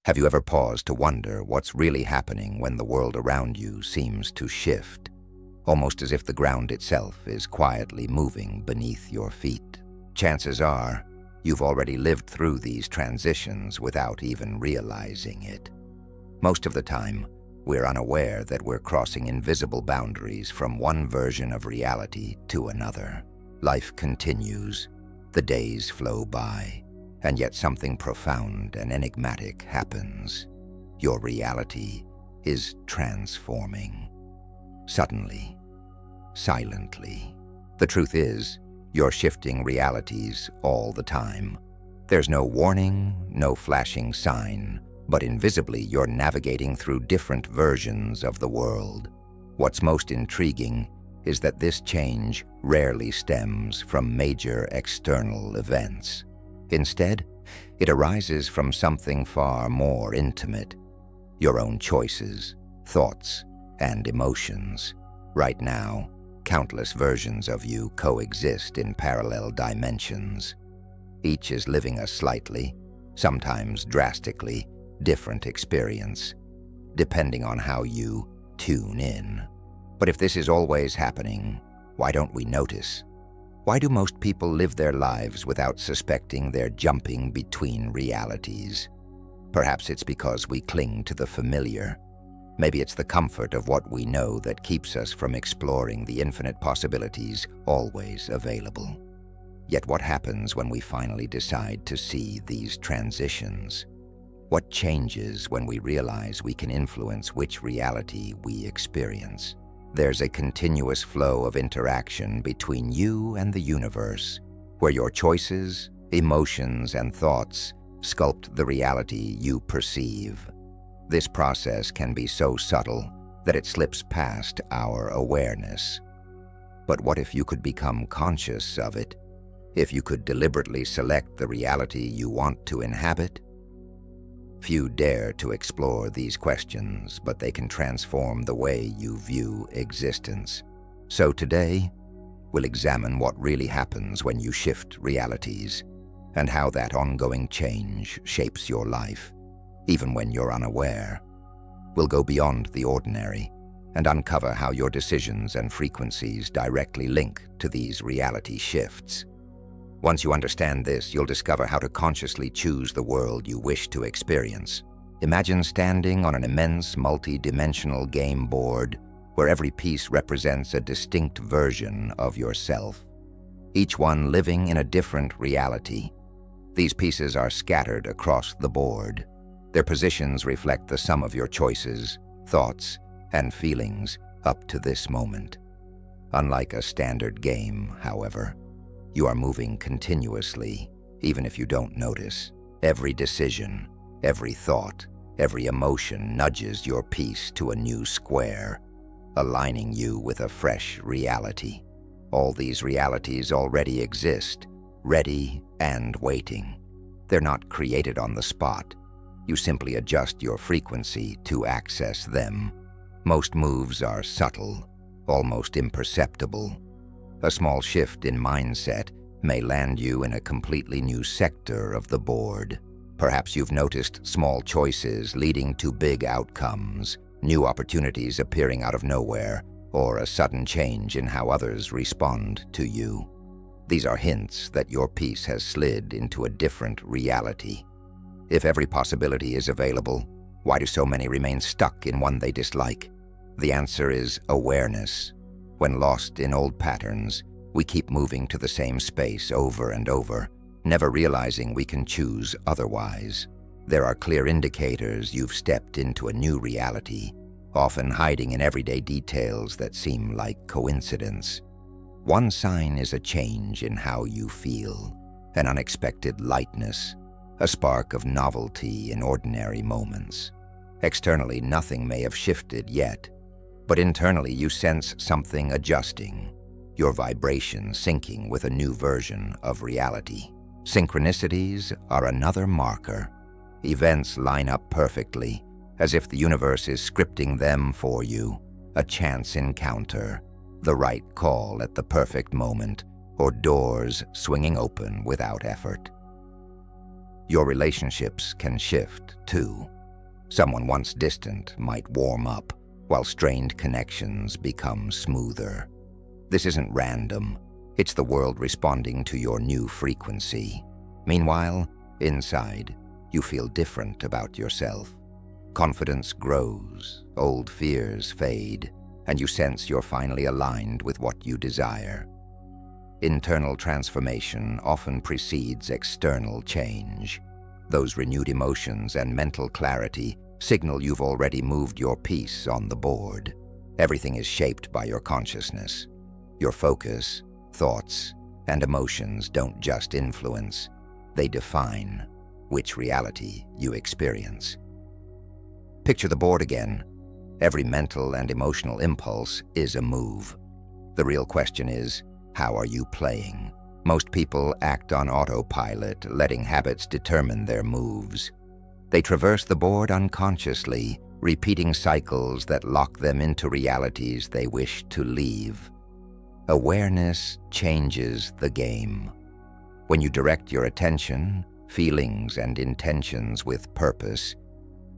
Have you ever paused to wonder what's really happening when the world around you seems to shift, almost as if the ground itself is quietly moving beneath your feet? Chances are, you've already lived through these transitions without even realizing it. Most of the time, we're unaware that we're crossing invisible boundaries from one version of reality to another. Life continues, the days flow by, and yet something profound and enigmatic happens. Your reality is transforming. Suddenly, silently. The truth is, you're shifting realities all the time. There's no warning, no flashing sign, but invisibly you're navigating through different versions of the world. What's most intriguing is that this change rarely stems from major external events. Instead, it arises from something far more intimate: your own choices, thoughts, and emotions. Right now, countless versions of you coexist in parallel dimensions. Each is living a slightly, sometimes drastically, different experience, depending on how you tune in. But if this is always happening, why don't we notice? Why do most people live their lives without suspecting they're jumping between realities? Perhaps it's because we cling to the familiar. Maybe it's the comfort of what we know that keeps us from exploring the infinite possibilities always available. Yet what happens when we finally decide to see these transitions? What changes when we realize we can influence which reality we experience? There's a continuous flow of interaction between you and the universe, where your choices, emotions, and thoughts sculpt the reality you perceive. This process can be so subtle that it slips past our awareness. But what if you could become conscious of it? If you could deliberately select the reality you want to inhabit? Few dare to explore these questions, but they can transform the way you view existence. So today, we'll examine what really happens when you shift realities, and how that ongoing change shapes your life, even when you're unaware. We'll go beyond the ordinary and uncover how your decisions and frequencies directly link to these reality shifts. Once you understand this, you'll discover how to consciously choose the world you wish to experience. Imagine standing on an immense multi-dimensional game board where every piece represents a distinct version of yourself, each one living in a different reality. These pieces are scattered across the board. Their positions reflect the sum of your choices, thoughts, and feelings up to this moment. Unlike a standard game, however, you are moving continuously, even if you don't notice. Every decision, every thought, every emotion nudges your piece to a new square, aligning you with a fresh reality. All these realities already exist, ready and waiting. They're not created on the spot. You simply adjust your frequency to access them. Most moves are subtle, almost imperceptible. A small shift in mindset may land you in a completely new sector of the board. Perhaps you've noticed small choices leading to big outcomes, new opportunities appearing out of nowhere, or a sudden change in how others respond to you. These are hints that your piece has slid into a different reality. If every possibility is available, why do so many remain stuck in one they dislike? The answer is awareness. When lost in old patterns, we keep moving to the same space over and over, never realizing we can choose otherwise. There are clear indicators you've stepped into a new reality, often hiding in everyday details that seem like coincidence. One sign is a change in how you feel, an unexpected lightness, a spark of novelty in ordinary moments. Externally, nothing may have shifted yet, but internally you sense something adjusting, your vibration syncing with a new version of reality. Synchronicities are another marker. Events line up perfectly, as if the universe is scripting them for you. A chance encounter, the right call at the perfect moment, or doors swinging open without effort. Your relationships can shift, too. Someone once distant might warm up, while strained connections become smoother. This isn't random. It's the world responding to your new frequency. Meanwhile, inside, you feel different about yourself. Confidence grows, old fears fade, and you sense you're finally aligned with what you desire. Internal transformation often precedes external change. Those renewed emotions and mental clarity signal you've already moved your piece on the board. Everything is shaped by your consciousness. Your focus, thoughts, and emotions don't just influence, they define which reality you experience. Picture the board again. Every mental and emotional impulse is a move. The real question is, how are you playing? Most people act on autopilot, letting habits determine their moves. They traverse the board unconsciously, repeating cycles that lock them into realities they wish to leave. Awareness changes the game. When you direct your attention, feelings, and intentions with purpose,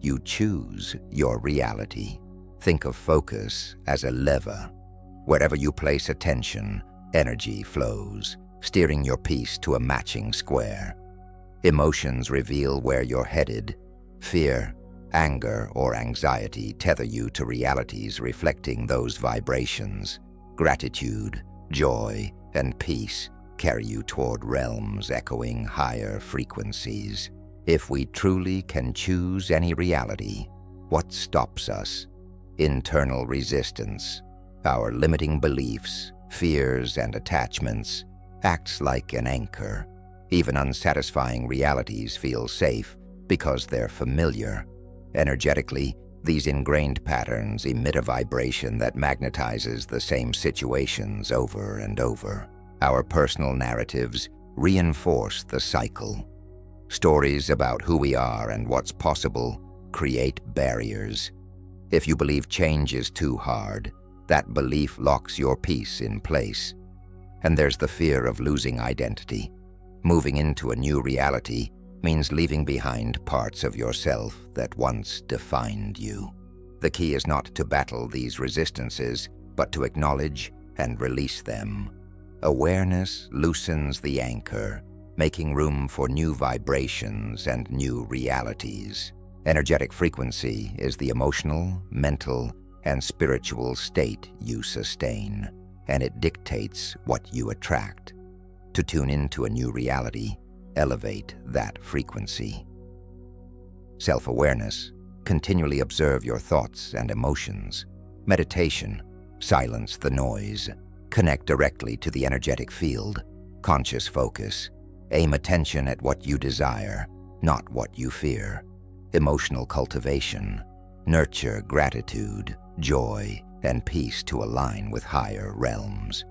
you choose your reality. Think of focus as a lever. Wherever you place attention, energy flows, steering your piece to a matching square. Emotions reveal where you're headed. Fear, anger, or anxiety tether you to realities reflecting those vibrations. Gratitude, joy, and peace carry you toward realms echoing higher frequencies. If we truly can choose any reality, what stops us? Internal resistance. Our limiting beliefs, fears, and attachments acts like an anchor. Even unsatisfying realities feel safe because they're familiar. Energetically, these ingrained patterns emit a vibration that magnetizes the same situations over and over. Our personal narratives reinforce the cycle. Stories about who we are and what's possible create barriers. If you believe change is too hard, that belief locks your piece in place. And there's the fear of losing identity. Moving into a new reality means leaving behind parts of yourself that once defined you. The key is not to battle these resistances, but to acknowledge and release them. Awareness loosens the anchor, making room for new vibrations and new realities. Energetic frequency is the emotional, mental, and spiritual state you sustain, and it dictates what you attract. To tune into a new reality, elevate that frequency. Self-awareness. Continually observe your thoughts and emotions. Meditation. Silence the noise. Connect directly to the energetic field. Conscious focus. Aim attention at what you desire, not what you fear. Emotional cultivation. Nurture gratitude, joy, and peace to align with higher realms.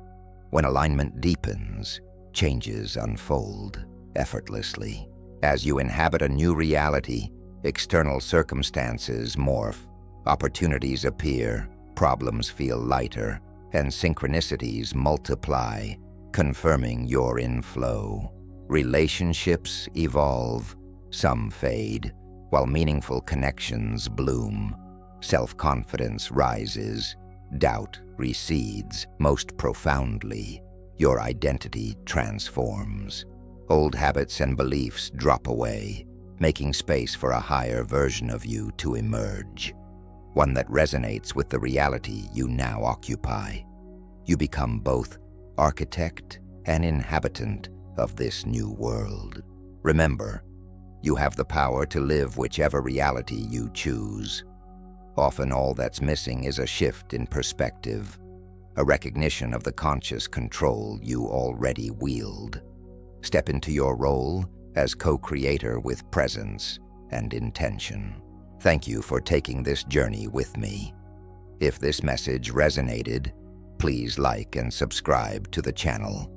When alignment deepens, changes unfold effortlessly. As you inhabit a new reality, external circumstances morph, opportunities appear, problems feel lighter, and synchronicities multiply, confirming you're in flow. Relationships evolve, some fade, while meaningful connections bloom. Self-confidence rises, doubt recedes. Most profoundly, your identity transforms. Old habits and beliefs drop away, making space for a higher version of you to emerge, one that resonates with the reality you now occupy. You become both architect and inhabitant of this new world. Remember, you have the power to live whichever reality you choose. Often all that's missing is a shift in perspective, a recognition of the conscious control you already wield. Step into your role as co-creator with presence and intention. Thank you for taking this journey with me. If this message resonated, please like and subscribe to the channel.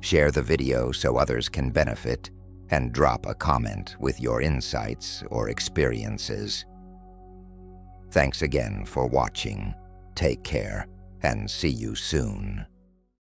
Share the video so others can benefit, and drop a comment with your insights or experiences. Thanks again for watching. Take care, and see you soon.